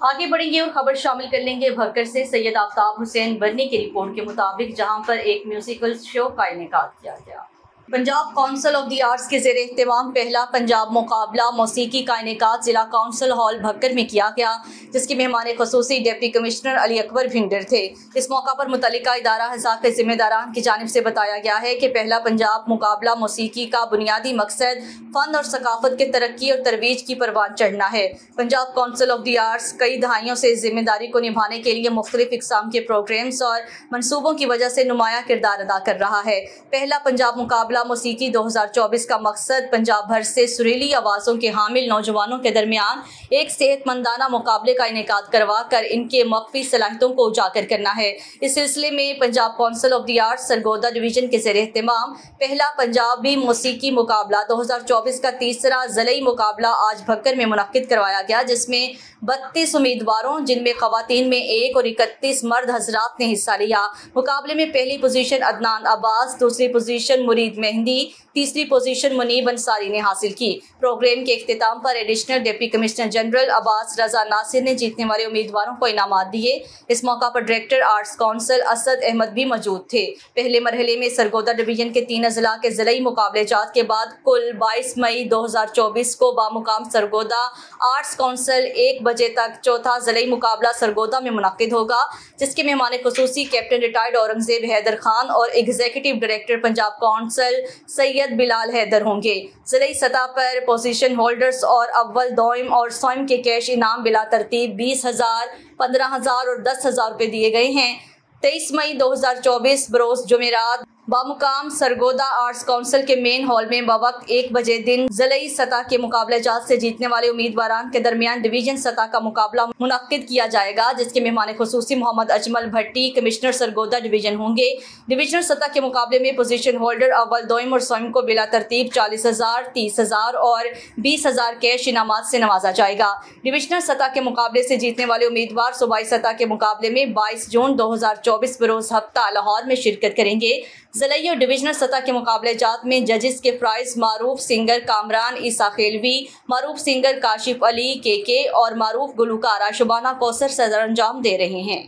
आगे बढ़ेंगे और खबर शामिल कर लेंगे भक्कर से। सैयद आफ्ताब हुसैन बर्नी की रिपोर्ट के मुताबिक जहां पर एक म्यूजिकल शो का इनेकाद किया गया। Punjab council of the arts के ज़ेरे एहतमाम पहला पंजाब मुकाबला मौसीकी का इनेकाद जिला काउंसिल हॉल भक्कर में किया गया, जिसके मेहमान खसूसी डिप्टी कमिश्नर अली अकबर भिंडर थे। इस मौका पर मुतल्लिका इदारा हज़ा के जिम्मेदारान की जानिब से बताया गया है कि पहला पंजाब मुकाबला मौसीकी का बुनियादी मकसद फ़न और सकाफत के तरक्की और तरवीज की परवान चढ़ना है। Punjab council of the arts कई दहाइयों से इस जिम्मेदारी को निभाने के लिए मुख्तलिफ इक़साम के प्रोग्राम्स और मनसूबों की वजह से नुमाया किरदार अदा कर रहा है। पहला पंजाब मुकाबला मौसीकी 2024 का मकसद पंजाब भर से सुरीली आवाज़ों के हामिल नौजवानों के दरमियान एक सेहतमंदाना मुकाबले का इनेकाद करवा कर इनके मख्फी सलाहियतों को उजागर करना है। इस सिलसिले में Punjab council of the arts Sargodha division के ज़ेरे एहतमाम पहला पंजाबी मौसीकी मुकाबला 2024 का तीसरा ज़िलई मुकाबला आज भक्कर में मुनक्किद करवाया गया, जिसमें 32 उम्मीदवारों जिनमें ख़वातीन में 1 और 31 मर्द हजरात ने हिस्सा लिया। मुकाबले में पहली पोजीशन अदनान अब्बास, दूसरी पोजीशन मुरीद मेहंदी, तीसरी पोजीशन मुनीब अंसारी ने हासिल की। प्रोग्राम के इख्तिताम पर additional deputy commissioner general Abbas Raza Nasir ने जीतने वाले उम्मीदवारों को इनामात दिए। इस मौका पर director arts council Asad Ahmad भी मौजूद थे। पहले मरहले में सरगोदा डिवीजन के 3 अजला के ज़िलई मुकाबले जात के बाद कुल 22 मई 2024 को बामुकाम सरगोदा आर्ट्स काउंसिल 1 बजे तक चौथा ज़िलई मुकाबला सरगोदा में मुनक्किद होगा, जिसके मेहमान खुसूसी कैप्टन रिटायर्ड औरंगजेब हैदर खान और executive director Punjab council Syed Bilal Haider होंगे। ज़िलई सतह पर पोजीशन होल्डर्स और अव्वल, दोइम और सोइम के कैश इनाम बिला तरतीब 20,000, 15,000 और 10,000 रुपये दिए गए हैं। 23 मई 2024 बरोज़ जुमेरात बामुकाम सरगोदा आर्ट्स काउंसिल के मेन हॉल में बवक्त 1 बजे दिन ज़िलई सतह के मुकाबले जात से जीतने वाले उम्मीदवारान के दरमियान डिवीजन सतह का मुकाबला मुनक्किद किया जाएगा, जिसके मेहमान खुसूसी मोहम्मद अजमल भट्टी कमिश्नर सरगोदा डिवीजन होंगे। डिवीजनल सतह के मुकाबले में पोजीशन होल्डर अव्वल, दोइम और सोइम को बिला तरतीब 40,000, 30,000 और 20,000 कैश इनामात से नवाजा जाएगा। डिवीजनल सतह के मुकाबले से जीतने वाले उम्मीदवार सूबाई सतह के मुकाबले में 22 जून 2024 बरोज़ हफ्ता लाहौर में शिरकत करेंगे। ज़िलई और डिवीजनल सतह के मुकाबले जात में जजेस के प्राइज मारूफ सिंगर कामरान ईसा खेलवी, मारूफ सिंगर काशिफ अली के और मारूफ गुलकारा शुबाना कौसर सदर अंजाम दे रहे हैं।